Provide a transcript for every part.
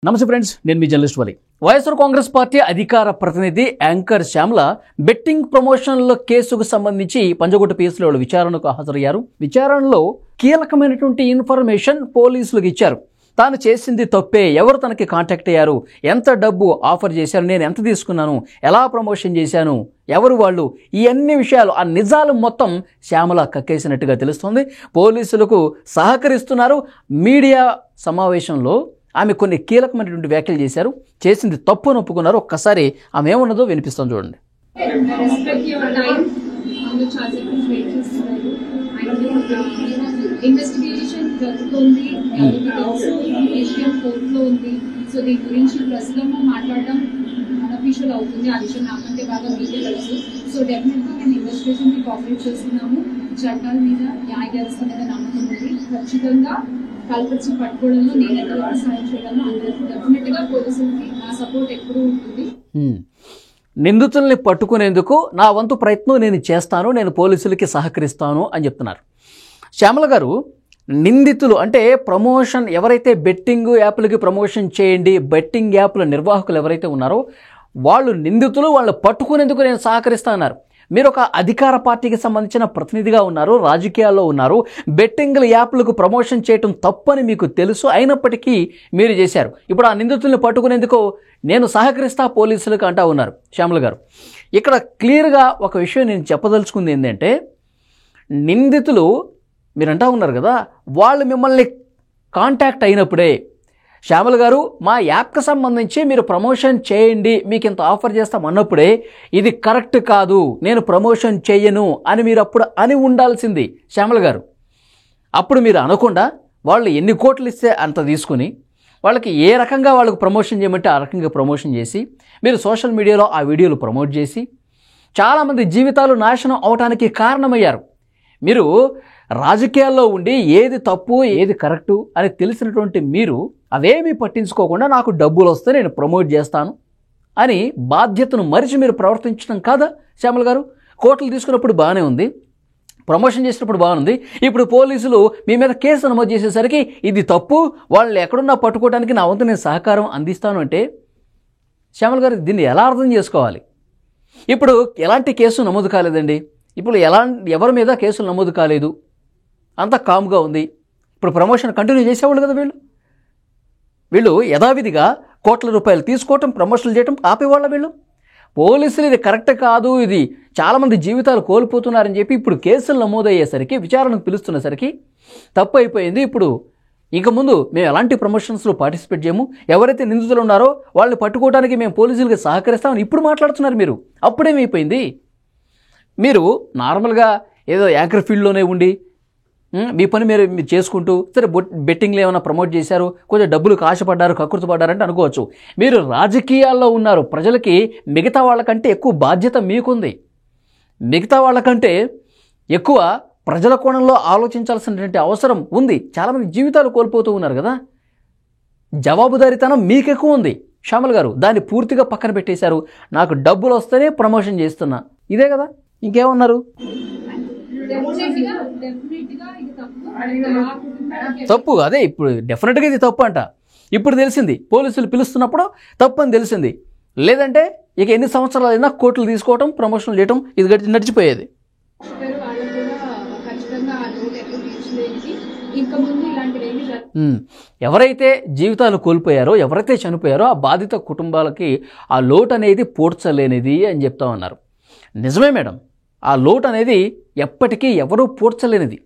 నమస్తే ఫ్రెండ్స్, నేను మీ జర్నలిస్ట్ వలి. వైఎస్ఆర్ కాంగ్రెస్ పార్టీ అధికార ప్రతినిధి యాంకర్ శ్యామల బెట్టింగ్ ప్రమోషన్ల కేసుకు సంబంధించి పంజగుట్ట పిఎస్లో విచారణకు హాజరయ్యారు. విచారణలో కీలకమైనటువంటి ఇన్ఫర్మేషన్ పోలీసులకు ఇచ్చారు. తాను చేసింది తప్పే, ఎవరు తనకి కాంటాక్ట్ అయ్యారు, ఎంత డబ్బు ఆఫర్ చేశారు, నేను ఎంత తీసుకున్నాను, ఎలా ప్రమోషన్ చేశాను, ఎవరు వాళ్ళు, ఈ అన్ని విషయాలు, ఆ నిజాలు మొత్తం శ్యామల కక్కేసినట్టుగా తెలుస్తుంది. పోలీసులకు సహకరిస్తున్నారు. మీడియా సమావేశంలో ఆమె కొన్ని కీలకమైనటువంటి వ్యాఖ్యలు చేశారు. చేసింది తప్పు ఒప్పుకున్నారు. ఒక్కసారి ఆమె ఏమన్నదో వినిపిస్తాం చూడండి. ఇన్వెస్టిగేషన్ జరుగుతుంది, కోర్టులో ఉంది. సో దీని గురించి ప్రస్తుతం మాట్లాడడం అన్అఫీషియల్ అవుతుంది. ఆ విషయం నాకంటే బాగా మీకే తెలుసు. సో డెఫినెట్గా మేము ఇన్వెస్టిగేషన్ కి కోఆపరేట్ చేస్తున్నాము. చట్టాల మీద, న్యాయ వ్యవస్థ మీద నమ్మకం ఉంది. ఖచ్చితంగా కల్పరిచి పట్టుకోవడంలో నేను ఎంతవరకు సాయం చేయగలను అందరికీ డెఫినెట్ గా పోలీసులకి నా సపోర్ట్ ఎప్పుడూ ఉంటుంది. నిందితుల్ని పట్టుకునేందుకు నా వంతు ప్రయత్నం నేను చేస్తాను, నేను పోలీసులకి సహకరిస్తాను అని చెప్తున్నారు శ్యామల గారు. నిందితులు అంటే ప్రమోషన్ ఎవరైతే బెట్టింగ్ యాప్లకి ప్రమోషన్ చేయండి, బెట్టింగ్ యాప్ల నిర్వాహకులు ఎవరైతే ఉన్నారో వాళ్ళు నిందితులు. వాళ్ళు పట్టుకునేందుకు నేను సహకరిస్తానన్నారు. మీరు ఒక అధికార పార్టీకి సంబంధించిన ప్రతినిధిగా ఉన్నారు, రాజకీయాల్లో ఉన్నారు. బెట్టింగ్ల యాప్లకు ప్రమోషన్ చేయటం తప్పని మీకు తెలుసు, అయినప్పటికీ మీరు చేశారు. ఇప్పుడు ఆ నిందితుల్ని పట్టుకునేందుకు నేను సహకరిస్తా పోలీసులకు అంటా ఉన్నారు శ్యామల గారు. ఇక్కడ క్లియర్గా ఒక విషయం నేను చెప్పదలుచుకుంది ఏంటంటే, నిందితులు మీరంటా ఉన్నారు కదా, వాళ్ళు మిమ్మల్ని కాంటాక్ట్ అయినప్పుడే శ్యామల గారు మా యాప్కి సంబంధించి మీరు ప్రమోషన్ చేయండి, మీకు ఇంత ఆఫర్ చేస్తాం అన్నప్పుడే ఇది కరెక్ట్ కాదు, నేను ప్రమోషన్ చేయను అని మీరు అప్పుడు అని ఉండాల్సింది శ్యామల గారు. అప్పుడు మీరు అనకుండా వాళ్ళు ఎన్ని కోట్లు ఇస్తే అంత తీసుకుని వాళ్ళకి ఏ రకంగా వాళ్ళకు ప్రమోషన్ చేయమంటే ఆ రకంగా ప్రమోషన్ చేసి మీరు సోషల్ మీడియాలో ఆ వీడియోలు ప్రమోట్ చేసి చాలామంది జీవితాలు నాశనం అవటానికి కారణమయ్యారు. మీరు రాజకీయాల్లో ఉండి ఏది తప్పు ఏది కరెక్టు అని తెలిసినటువంటి మీరు అవేమీ పట్టించుకోకుండా నాకు డబ్బులు వస్తే నేను ప్రమోట్ చేస్తాను అని బాధ్యతను మరిచి మీరు ప్రవర్తించడం కాదా శ్యామల గారు? కోట్లు తీసుకున్నప్పుడు బాగానే ఉంది, ప్రమోషన్ చేసినప్పుడు బాగుంది. ఇప్పుడు పోలీసులు మీ మీద కేసు నమోదు చేసేసరికి ఇది తప్పు, వాళ్ళు ఎక్కడున్నా పట్టుకోవడానికి నా వంతు నేను సహకారం అందిస్తాను అంటే శ్యామల గారు దీన్ని ఎలా అర్థం చేసుకోవాలి? ఇప్పుడు ఎలాంటి కేసు నమోదు కాలేదండి, ఇప్పుడు ఎవరి మీద కేసులు నమోదు కాలేదు, అంతా కామ్గా ఉంది. ఇప్పుడు ప్రమోషన్ కంటిన్యూ చేసేవాళ్ళు కదా వీళ్ళు యథావిధిగా కోట్ల రూపాయలు తీసుకోవటం, ప్రమోషన్లు చేయటం ఆపేవాళ్ళ వీళ్ళు. పోలీసులు ఇది కరెక్ట్ కాదు, ఇది చాలామంది జీవితాలు కోల్పోతున్నారని చెప్పి ఇప్పుడు కేసులు నమోదయ్యేసరికి, విచారణకు పిలుస్తున్నసరికి తప్పు అయిపోయింది. ఇప్పుడు ఇంక ముందు మేము ఎలాంటి ప్రమోషన్స్లో పార్టిసిపేట్ చేయము, ఎవరైతే నిందితులు ఉన్నారో వాళ్ళని పట్టుకోవడానికి మేము పోలీసులకి సహకరిస్తామని ఇప్పుడు మాట్లాడుతున్నారు మీరు. అప్పుడేమైపోయింది? మీరు నార్మల్గా ఏదో యాంకర్ ఫీల్డ్లోనే ఉండి మీ పని మీరు చేసుకుంటూ సరే బెట్టింగ్లో ఏమైనా ప్రమోట్ చేశారు, కొంచెం డబ్బులకు ఆశపడ్డారు, కకృతి పడ్డారంటే అనుకోవచ్చు. మీరు రాజకీయాల్లో ఉన్నారు, ప్రజలకి మిగతా వాళ్ళకంటే ఎక్కువ బాధ్యత మీకుంది, మిగతా వాళ్ళకంటే ఎక్కువ ప్రజల కోణంలో ఆలోచించాల్సినటువంటి అవసరం ఉంది. చాలామంది జీవితాలు కోల్పోతూ ఉన్నారు కదా, జవాబుదారీతనం మీకు ఎక్కువ ఉంది శ్యామల గారు. దాన్ని పూర్తిగా పక్కన పెట్టేశారు. నాకు డబ్బులు వస్తేనే ప్రమోషన్ చేస్తున్నా, ఇదే కదా, ఇంకేమన్నారు? తప్పు అదే, ఇప్పుడు డెఫినెట్గా ఇది తప్పు అంట. ఇప్పుడు తెలిసింది, పోలీసులు పిలుస్తున్నప్పుడు తప్పు అని తెలిసింది. లేదంటే ఇక ఎన్ని సంవత్సరాలు అయినా కోట్లు తీసుకోవటం, ప్రమోషన్లు చేయటం ఇది నడిచిపోయేది. ఎవరైతే జీవితాలు కోల్పోయారో, ఎవరైతే చనిపోయారో ఆ బాధిత కుటుంబాలకి ఆ లోటు అనేది పూడ్చలేనిది అని చెప్తా ఉన్నారు. నిజమే మేడం, ఆ లోటు అనేది ఎప్పటికీ ఎవరూ పూడ్చలేనిది.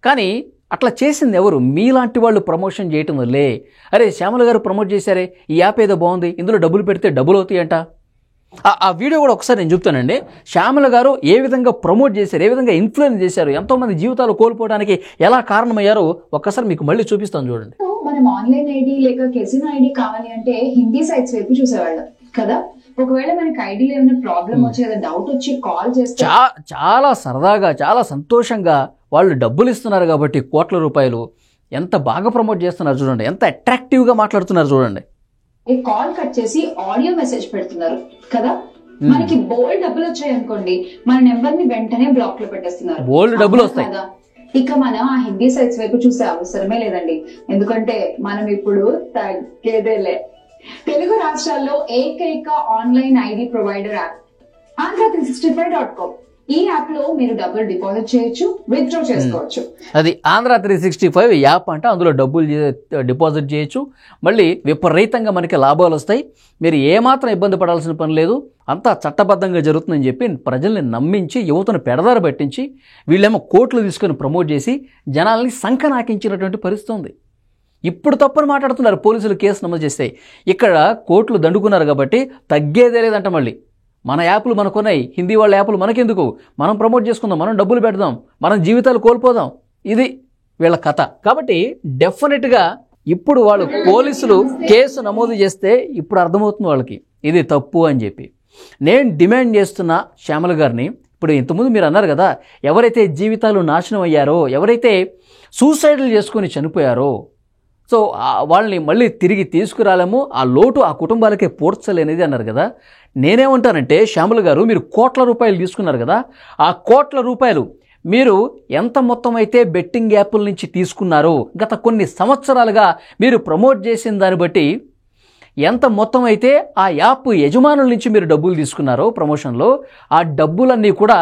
కానీ అట్లా చేసింది ఎవరు? మీలాంటి వాళ్ళు ప్రమోషన్ చేయటం వల్లే. అరే శ్యామల గారు ప్రమోట్ చేశారే, ఈ యాప్ ఏదో బాగుంది, ఇందులో డబ్బులు పెడితే డబ్బులు అవుతాయి అంట. ఆ వీడియో కూడా ఒకసారి నేను చెప్తానండి. శ్యామల గారు ఏ విధంగా ప్రమోట్ చేశారు, ఏ విధంగా ఇన్ఫ్లుయెన్స్ చేశారు, ఎంతోమంది జీవితాలు కోల్పోవడానికి ఎలా కారణమయ్యారో ఒక్కసారి మీకు మళ్ళీ చూపిస్తాను చూడండి. మనం ఆన్లైన్ ఐడి లేక కెసినో ఐడి కావాలి అంటే హిందీ సైట్స్ వైపు చూసేవాళ్ళం కదా. ఒకవేళ మనకి ఐడిలో ఏమైనా ప్రాబ్లం వచ్చి ఏదైనా డౌట్ వచ్చి కాల్ చేస్తే చాలా సరదాగా, చాలా సంతోషంగా వాళ్ళు డబ్బులు ఇస్తున్నారు కాబట్టి కోట్ల రూపాయలు ఎంత బాగా ప్రమోట్ చేస్తున్నారు చూడండి, ఎంత అట్రాక్టివ్గా మాట్లాడుతున్నారు చూడండి. కాల్ కట్ చేసి ఆడియో మెసేజ్ పెడుతున్నారు కదా. మనకి బోల్డ్ డబ్బులు వచ్చాయి అనుకోండి, మన నెంబర్ ని వెంటనే బ్లాక్ లో పెట్టేస్తున్నారు. బోల్డ్ డబ్బులు వస్తాయి. ఇక మనం ఆ హిందీ సైట్స్ వైపు చూసే అవసరమే లేదండి. ఎందుకంటే మనం ఇప్పుడు తగ్గేదేలే. తెలుగు రాష్ట్రాల్లో ఏకైక online ID provider app Andhra365.com. ఈ యాప్ లో మీరు డబ్బులు డిపాజిట్ చేయొచ్చు, విత్డ్రా చేసుకోవచ్చు. అది Andhra365 యాప్ అంటే అందులో డబ్బులు డిపాజిట్ చేయొచ్చు, మళ్ళీ విపరీతంగా మనకి లాభాలు వస్తాయి. మీరు ఏమాత్రం ఇబ్బంది పడాల్సిన పని లేదు, అంతా చట్టబద్ధంగా జరుగుతుందని చెప్పి ప్రజల్ని నమ్మించి యువతను పెడదారి పట్టించి వీళ్ళేమో కోట్లు తీసుకొని ప్రమోట్ చేసి జనాల్ని సంకనాకించినటువంటి పరిస్థితి ఉంది. ఇప్పుడు తప్పని మాట్లాడుతున్నారు పోలీసులు కేసు నమోదు చేస్తే. ఇక్కడ కోట్లు దండుకున్నారు కాబట్టి తగ్గేదే లేదంట. మళ్ళీ మన యాప్లు మనకున్నాయి, హిందీ వాళ్ళ యాప్లు మనకెందుకు, మనం ప్రమోట్ చేసుకుందాం, మనం డబ్బులు పెడదాం, మనం జీవితాలు కోల్పోదాం, ఇది వీళ్ళ కథ. కాబట్టి డెఫినెట్గా ఇప్పుడు వాళ్ళు పోలీసులు కేసు నమోదు చేస్తే ఇప్పుడు అర్థమవుతుంది వాళ్ళకి ఇది తప్పు అని చెప్పి. నేను డిమాండ్ చేస్తున్న శ్యామల గారిని, ఇప్పుడు ఇంతకుముందు మీరు అన్నారు కదా, ఎవరైతే జీవితాలు నాశనం అయ్యారో, ఎవరైతే సూసైడ్లు చేసుకొని చనిపోయారో, సో వాళ్ళని మళ్ళీ తిరిగి తీసుకురాలేము, ఆ లోటు ఆ కుటుంబాలకే పూడ్చలేనిది అన్నారు కదా. నేనేమంటానంటే శ్యామల గారు, మీరు కోట్ల రూపాయలు తీసుకున్నారు కదా, ఆ కోట్ల రూపాయలు మీరు ఎంత మొత్తం అయితే బెట్టింగ్ యాప్ల నుంచి తీసుకున్నారో, గత కొన్ని సంవత్సరాలుగా మీరు ప్రమోట్ చేసిన దాన్ని బట్టి ఎంత మొత్తం అయితే ఆ యాప్ యజమానుల నుంచి మీరు డబ్బులు తీసుకున్నారో ప్రమోషన్లో, ఆ డబ్బులన్నీ కూడా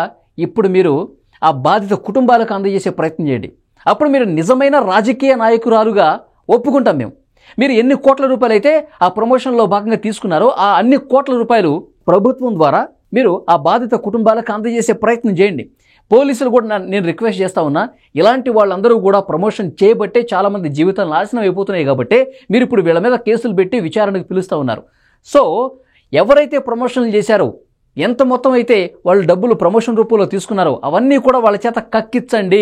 ఇప్పుడు మీరు ఆ బాధిత కుటుంబాలకు అందజేసే ప్రయత్నం చేయండి. అప్పుడు మీరు నిజమైన రాజకీయ నాయకురాలుగా ఒప్పుకుంటాం మేము. మీరు ఎన్ని కోట్ల రూపాయలు అయితే ఆ ప్రమోషన్లో భాగంగా తీసుకున్నారో ఆ అన్ని కోట్ల రూపాయలు ప్రభుత్వం ద్వారా మీరు ఆ బాధిత కుటుంబాలకు అందజేసే ప్రయత్నం చేయండి. పోలీసులు కూడా నేను రిక్వెస్ట్ చేస్తా ఉన్నా, ఇలాంటి వాళ్ళందరూ కూడా ప్రమోషన్ చేయబట్టే చాలామంది జీవితాలు నాశనం అయిపోతున్నాయి కాబట్టి మీరు ఇప్పుడు వీళ్ళ మీద కేసులు పెట్టి విచారణకు పిలుస్తూ ఉన్నారు. సో ఎవరైతే ప్రమోషన్లు చేశారో, ఎంత మొత్తం అయితే వాళ్ళు డబ్బులు ప్రమోషన్ రూపంలో తీసుకున్నారో అవన్నీ కూడా వాళ్ళ చేత కక్కించండి.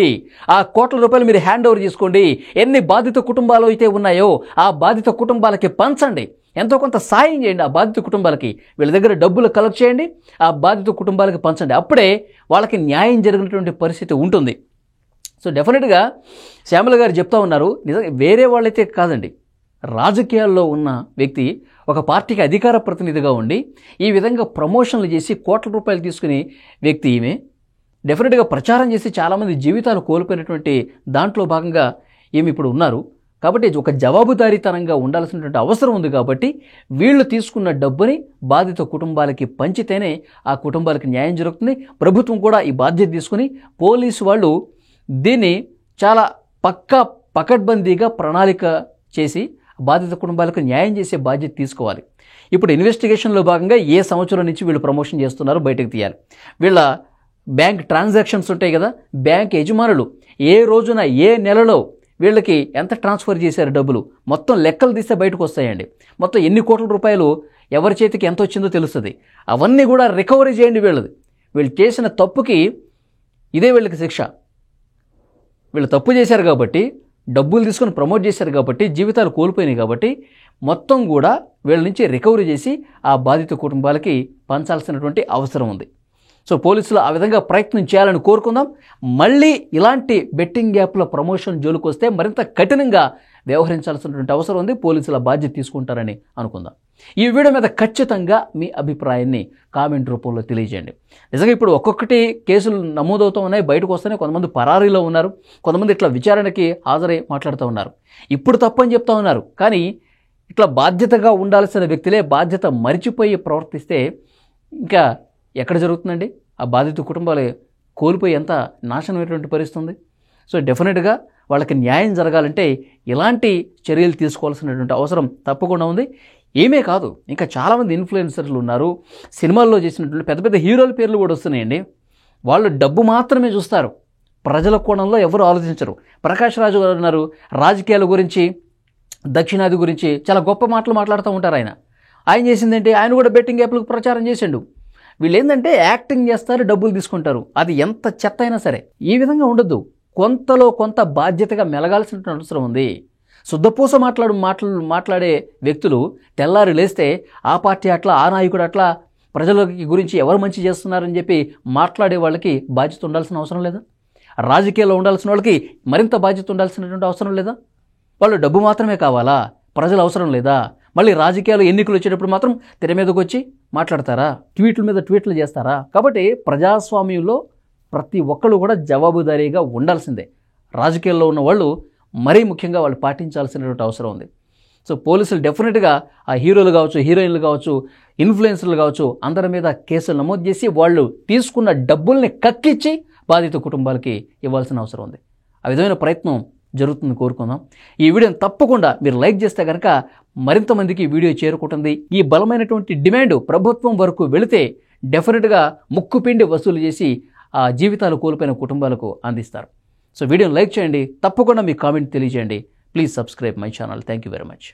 ఆ కోట్ల రూపాయలు మీరు హ్యాండ్ ఓవర్ చేసుకోండి. ఎన్ని బాధిత కుటుంబాలు అయితే ఉన్నాయో ఆ బాధిత కుటుంబాలకి పంచండి, ఎంతో కొంత సాయం చేయండి. ఆ బాధిత కుటుంబాలకి వీళ్ళ దగ్గర డబ్బులు కలెక్ట్ చేయండి, ఆ బాధిత కుటుంబాలకి పంచండి. అప్పుడే వాళ్ళకి న్యాయం జరిగినటువంటి పరిస్థితి ఉంటుంది. సో డెఫినెట్గా శ్యామల గారు చెప్తా ఉన్నారు, నిజంగా వేరే వాళ్ళైతే కాదండి, రాజకీయాల్లో ఉన్న వ్యక్తి ఒక పార్టీకి అధికార ప్రతినిధిగా ఉండి ఈ విధంగా ప్రమోషన్లు చేసి కోట్ల రూపాయలు తీసుకునే వ్యక్తి ఈమె. డెఫినెట్గా ప్రచారం చేసి చాలామంది జీవితాలు కోల్పోయినటువంటి దాంట్లో భాగంగా ఈమె ఇప్పుడు ఉన్నారు. కాబట్టి ఒక జవాబుదారీతనంగా ఉండాల్సినటువంటి అవసరం ఉంది. కాబట్టి వీళ్ళు తీసుకున్న డబ్బుని బాధిత కుటుంబాలకి పంచితేనే ఆ కుటుంబాలకి న్యాయం జరుగుతుంది. ప్రభుత్వం కూడా ఈ బాధ్యత తీసుకుని పోలీసు వాళ్ళు దీన్ని చాలా పకడ్బందీగా ప్రణాళిక చేసి బాధిత కుటుంబాలకు న్యాయం చేసే బాధ్యత తీసుకోవాలి. ఇప్పుడు ఇన్వెస్టిగేషన్లో భాగంగా ఏ సంవత్సరం నుంచి వీళ్ళు ప్రమోషన్ చేస్తున్నారో బయటకు తీయాలి. వీళ్ళ బ్యాంక్ ట్రాన్సాక్షన్స్ ఉంటాయి కదా, బ్యాంక్ యజమానులు ఏ రోజున ఏ నెలలో వీళ్ళకి ఎంత ట్రాన్స్ఫర్ చేశారు డబ్బులు, మొత్తం లెక్కలు తీస్తే బయటకు వస్తాయండి. మొత్తం ఎన్ని కోట్ల రూపాయలు ఎవరి చేతికి ఎంత వచ్చిందో తెలుస్తుంది. అవన్నీ కూడా రికవరీ చేయండి. వీళ్ళు చేసిన తప్పుకి ఇదే వీళ్ళకి శిక్ష. వీళ్ళు తప్పు చేశారు కాబట్టి, డబ్బులు తీసుకొని ప్రమోట్ చేశారు కాబట్టి, జీవితాలు కోల్పోయినాయి కాబట్టి మొత్తం కూడా వీళ్ళ నుంచి రికవరీ చేసి ఆ బాధిత కుటుంబాలకి పంచాల్సినటువంటి అవసరం ఉంది. సో పోలీసులు ఆ విధంగా ప్రయత్నం చేయాలని కోరుకుందాం. మళ్ళీ ఇలాంటి బెట్టింగ్ యాప్ల ప్రమోషన్ జోలికి వస్తే మరింత కఠినంగా వ్యవహరించాల్సినటువంటి అవసరం ఉంది. పోలీసుల బాధ్యత తీసుకుంటారని అనుకుందాం. ఈ వీడియో మీద ఖచ్చితంగా మీ అభిప్రాయాన్ని కామెంట్ రూపంలో తెలియజేయండి. నిజంగా ఇప్పుడు ఒక్కొక్కటి కేసులు నమోదవుతూ ఉన్నాయి, బయటకు వస్తేనే కొంతమంది పరారీలో ఉన్నారు, కొంతమంది ఇట్లా విచారణకి హాజరై మాట్లాడుతూ ఉన్నారు. ఇప్పుడు తప్పని చెప్తా ఉన్నారు, కానీ ఇట్లా బాధ్యతగా ఉండాల్సిన వ్యక్తులే బాధ్యత మరిచిపోయి ప్రవర్తిస్తే ఇంకా ఎక్కడ జరుగుతుందండి? ఆ బాధిత కుటుంబాలు కోల్పోయి ఎంత నాశనమైనటువంటి పరిస్థితి ఉంది. సో డెఫినెట్గా వాళ్ళకి న్యాయం జరగాలంటే ఇలాంటి చర్యలు తీసుకోవాల్సినటువంటి అవసరం తప్పకుండా ఉంది. ఏమే కాదు, ఇంకా చాలామంది ఇన్ఫ్లుయెన్సర్లు ఉన్నారు, సినిమాల్లో చేసినటువంటి పెద్ద పెద్ద హీరోల పేర్లు కూడా వస్తున్నాయండి. వాళ్ళు డబ్బు మాత్రమే చూస్తారు, ప్రజల కోణంలో ఎవరు ఆలోచించరు. ప్రకాష్ రాజు గారు ఉన్నారు, రాజకీయాల గురించి, దక్షిణాది గురించి చాలా గొప్ప మాటలు మాట్లాడుతూ ఉంటారు. ఆయన చేసిందేంటి? ఆయన కూడా బెట్టింగ్ యాప్లకు ప్రచారం చేసిండు. వీళ్ళు ఏంటంటే యాక్టింగ్ చేస్తారు, డబ్బులు తీసుకుంటారు. అది ఎంత చెత్త అయినా సరే ఈ విధంగా ఉండొద్దు. కొంతలో కొంత బాధ్యతగా మెలగాల్సిన అవసరం ఉంది. శుద్ధపూస మాట్లాడే వ్యక్తులు తెల్లారి లేస్తే ఆ పార్టీ అట్లా, ఆ నాయకుడు అట్లా, ప్రజలకి గురించి ఎవరు మంచి చేస్తున్నారని చెప్పి మాట్లాడే వాళ్ళకి బాధ్యత ఉండాల్సిన అవసరం లేదా? రాజకీయాల్లో ఉండాల్సిన వాళ్ళకి మరింత బాధ్యత ఉండాల్సినటువంటి అవసరం లేదా? వాళ్ళు డబ్బు మాత్రమే కావాలా? ప్రజల అవసరం లేదా? మళ్ళీ రాజకీయాలు ఎన్నికలు వచ్చేటప్పుడు మాత్రం తెర మీదకి వచ్చి మాట్లాడతారా? ట్వీట్ల మీద ట్వీట్లు చేస్తారా? కాబట్టి ప్రజాస్వామ్యంలో ప్రతి ఒక్కళ్ళు కూడా జవాబుదారీగా ఉండాల్సిందే. రాజకీయాల్లో ఉన్న వాళ్ళు మరీ ముఖ్యంగా వాళ్ళు పాటించాల్సినటువంటి అవసరం ఉంది. సో పోలీసులు డెఫినెట్గా ఆ హీరోలు కావచ్చు, హీరోయిన్లు కావచ్చు, ఇన్ఫ్లుయెన్సర్లు కావచ్చు, అందరి మీద కేసులు నమోదు చేసి వాళ్ళు తీసుకున్న డబ్బుల్ని కక్కిచ్చి బాధిత కుటుంబాలకి ఇవ్వాల్సిన అవసరం ఉంది. ఆ విధమైన ప్రయత్నం జరుగుతుందని కోరుకుందాం. ఈ వీడియోని తప్పకుండా మీరు లైక్ చేస్తే కనుక మరింత మందికి ఈ వీడియో చేరుకుంటుంది. ఈ బలమైనటువంటి డిమాండ్ ప్రభుత్వం వరకు వెళితే డెఫినెట్గా ముక్కుపిండి వసూలు చేసి ఆ జీవితాలు కోల్పోయిన కుటుంబాలకు అందిస్తారు. సో వీడియోని లైక్ చేయండి, తప్పకుండా మీ కామెంట్ తెలియజేయండి. Please subscribe my channel. Thank you very much.